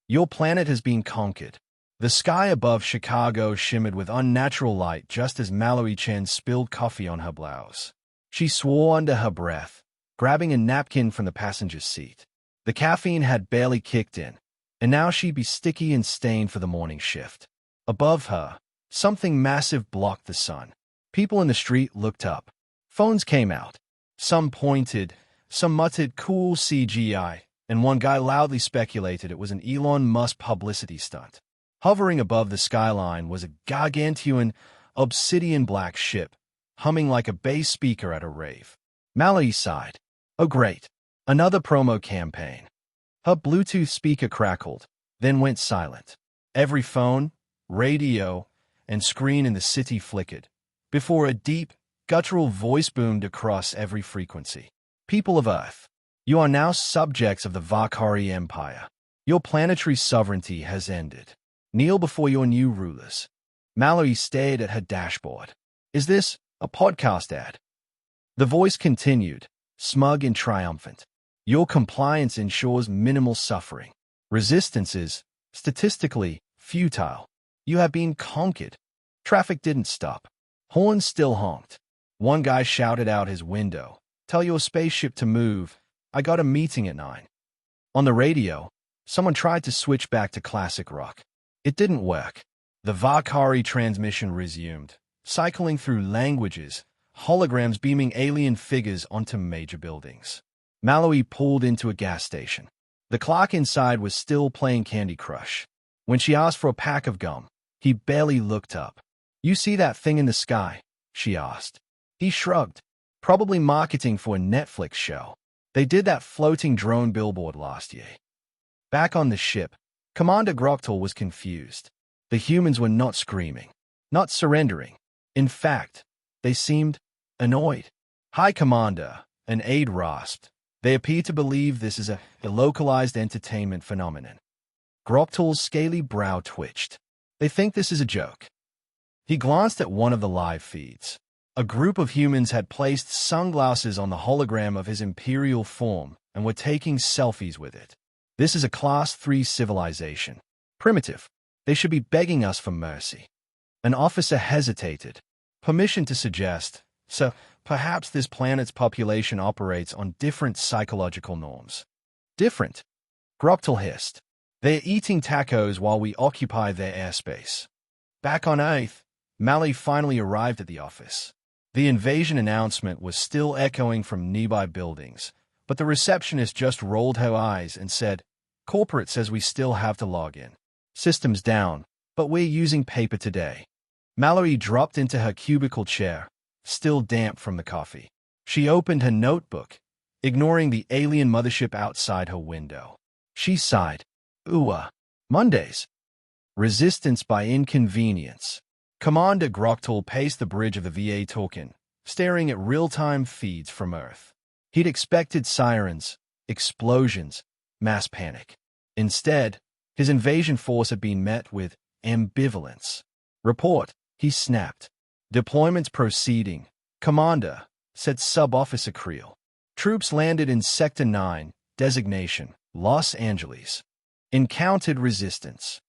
Your planet has been conquered. The sky above Chicago shimmered with unnatural light just as Mallory Chen spilled coffee on her blouse. She swore under her breath, grabbing a napkin from the passenger's seat. The caffeine had barely kicked in, and now she'd be sticky and stained for the morning shift. Above her, something massive blocked the sun. People in the street looked up. Phones came out. Some pointed, some muttered cool CGI, and one guy loudly speculated it was an Elon Musk publicity stunt. Hovering above the skyline was a gargantuan, obsidian black ship, humming like a bass speaker at a rave. Mallory sighed. Oh great, another promo campaign. Her Bluetooth speaker crackled, then went silent. Every phone, radio, and screen in the city flickered, before a deep, guttural voice boomed across every frequency. People of Earth, you are now subjects of the Vakari Empire. Your planetary sovereignty has ended. Kneel before your new rulers. Mallory stared at her dashboard. Is this a podcast ad? The voice continued, smug and triumphant. Your compliance ensures minimal suffering. Resistance is, statistically, futile. You have been conquered. Traffic didn't stop. Horns still honked. One guy shouted out his window, "Tell your spaceship to move. I got a meeting at 9." On the radio, someone tried to switch back to classic rock. It didn't work. The Vakari transmission resumed, cycling through languages, holograms beaming alien figures onto major buildings. Mallory pulled into a gas station. The clock inside was still playing Candy Crush. When she asked for a pack of gum, he barely looked up. You see that thing in the sky? She asked. He shrugged. Probably marketing for a Netflix show. They did that floating drone billboard last year. Back on the ship, Commander Groktal was confused. The humans were not screaming, not surrendering. In fact, they seemed annoyed. Hi, Commander, an aide rasped. They appear to believe this is a localized entertainment phenomenon. Groktal's scaly brow twitched. They think this is a joke. He glanced at one of the live feeds. A group of humans had placed sunglasses on the hologram of his imperial form and were taking selfies with it. This is a Class 3 civilization. Primitive. They should be begging us for mercy. An officer hesitated. Permission to suggest, so perhaps this planet's population operates on different psychological norms. Different? Groktal hissed. They're eating tacos while we occupy their airspace. Back on Earth, Mallory finally arrived at the office. The invasion announcement was still echoing from nearby buildings, but the receptionist just rolled her eyes and said, "Corporate says we still have to log in. System's down, but we're using paper today." Mallory dropped into her cubicle chair, still damp from the coffee. She opened her notebook, ignoring the alien mothership outside her window. She sighed. Mondays. Resistance by inconvenience. Commander Groktal paced the bridge of the VA token, staring at real-time feeds from Earth. He'd expected sirens, explosions, mass panic. Instead, his invasion force had been met with ambivalence. Report, he snapped. Deployments proceeding. Commander, said Sub-Officer Creel. Troops landed in Sector 9, designation, Los Angeles. Encountered resistance.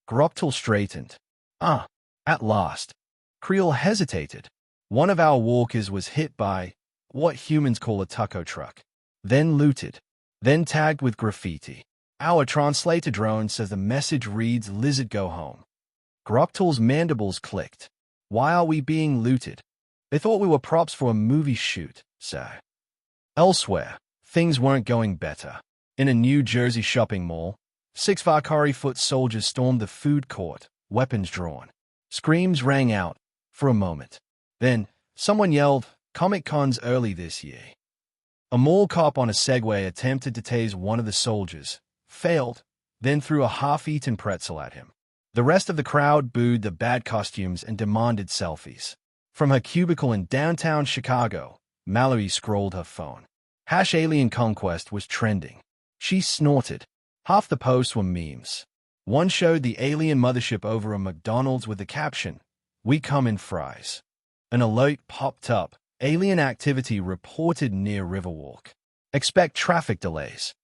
Groktal straightened. At last. Creel hesitated. One of our walkers was hit by what humans call a taco truck, then looted, then tagged with graffiti. Our translator drone says the message reads, "Lizard, go home." Groktal's mandibles clicked. Why are we being looted? They thought we were props for a movie shoot, sir. Elsewhere, things weren't going better. In a New Jersey shopping mall, 6 Vakari foot soldiers stormed the food court, weapons drawn. Screams rang out for a moment. Then, someone yelled, "Comic-Con's early this year." A mall cop on a Segway attempted to tase one of the soldiers, failed, then threw a half-eaten pretzel at him. The rest of the crowd booed the bad costumes and demanded selfies. From her cubicle in downtown Chicago, Mallory scrolled her phone. #Alien Conquest was trending. She snorted. Half the posts were memes. One showed the alien mothership over a McDonald's with the caption, "We come in fries." An alert popped up. Alien activity reported near Riverwalk. Expect traffic delays.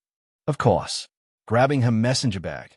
Of course. Grabbing her messenger bag,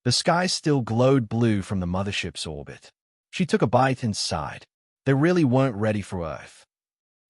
The sky still glowed blue from the mothership's orbit. She took a bite and sighed. They really weren't ready for Earth.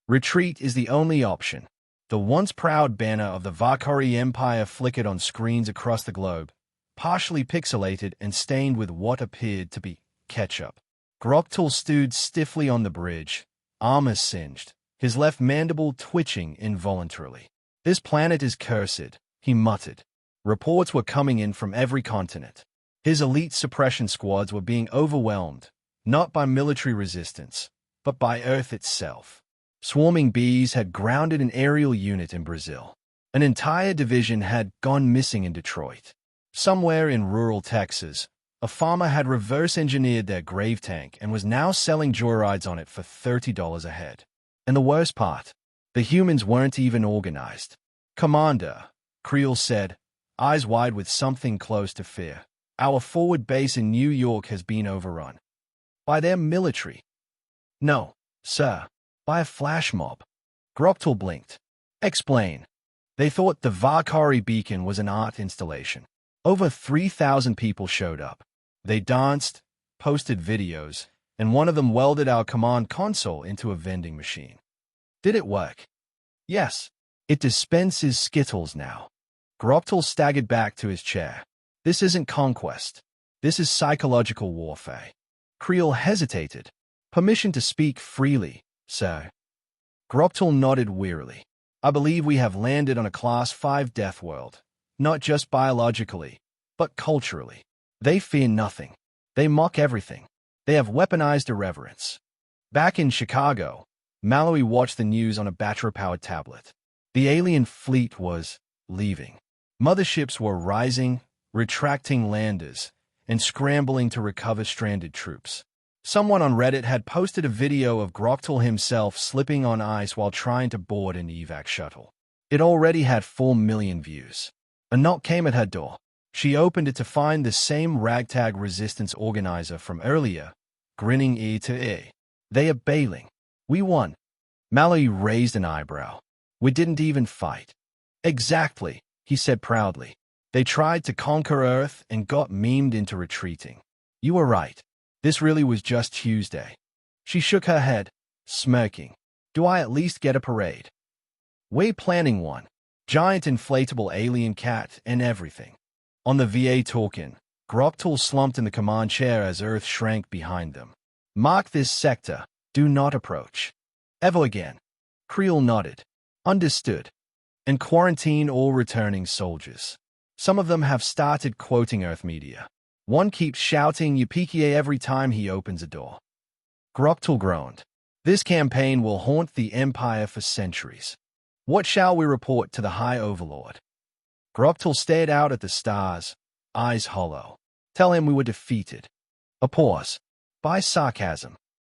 Retreat is the only option. The once proud banner of the Valkyrie Empire flickered on screens across the globe, partially pixelated and stained with what appeared to be ketchup. Groktul stood stiffly on the bridge, armor singed, his left mandible twitching involuntarily. "This planet is cursed," he muttered. Reports were coming in from every continent. His elite suppression squads were being overwhelmed, not by military resistance, but by Earth itself. Swarming bees had grounded an aerial unit in Brazil. An entire division had gone missing in Detroit. Somewhere in rural Texas, a farmer had reverse-engineered their grave tank and was now selling joyrides on it for $30 a head. And the worst part, the humans weren't even organized. "Commander," Creel said, eyes wide with something close to fear, "our forward base in New York has been overrun." "By their military?" "No, sir. By a flash mob." Groktul blinked. "Explain." "They thought the Valkyrie beacon was an art installation. Over 3,000 people showed up. They danced, posted videos, and one of them welded our command console into a vending machine." "Did it work?" "Yes. It dispenses Skittles now." Groktul staggered back to his chair. "This isn't Conquest. This is psychological warfare." Creel hesitated. "Permission to speak freely, sir." Groktul nodded wearily. "I believe we have landed on a Class 5 death world, not just biologically, but culturally. They fear nothing. They mock everything. They have weaponized irreverence." Back in Chicago, Mallory watched the news on a battery-powered tablet. The alien fleet was leaving. Motherships were rising, retracting landers, and scrambling to recover stranded troops. Someone on Reddit had posted a video of Groktul himself slipping on ice while trying to board an evac shuttle. It already had 4 million views. A knock came at her door. She opened it to find the same ragtag resistance organizer from earlier, grinning ear to ear. "They are bailing. We won." Mallory raised an eyebrow. "We didn't even fight." "Exactly," he said proudly. "They tried to conquer Earth and got memed into retreating. You were right. This really was just Tuesday." She shook her head, smirking. "Do I at least get a parade?" "We're planning one. Giant inflatable alien cat and everything." On the VA token, Groktul slumped in the command chair as Earth shrank behind them. "Mark this sector. Do not approach." "Ever again." Creel nodded. "Understood. And quarantine all returning soldiers. Some of them have started quoting Earth media. One keeps shouting Yippee every time he opens a door." Groktul groaned. "This campaign will haunt the Empire for centuries. What shall we report to the High Overlord?" Groktul stared out at the stars, eyes hollow. "Tell him we were defeated." A pause. "By sarcasm."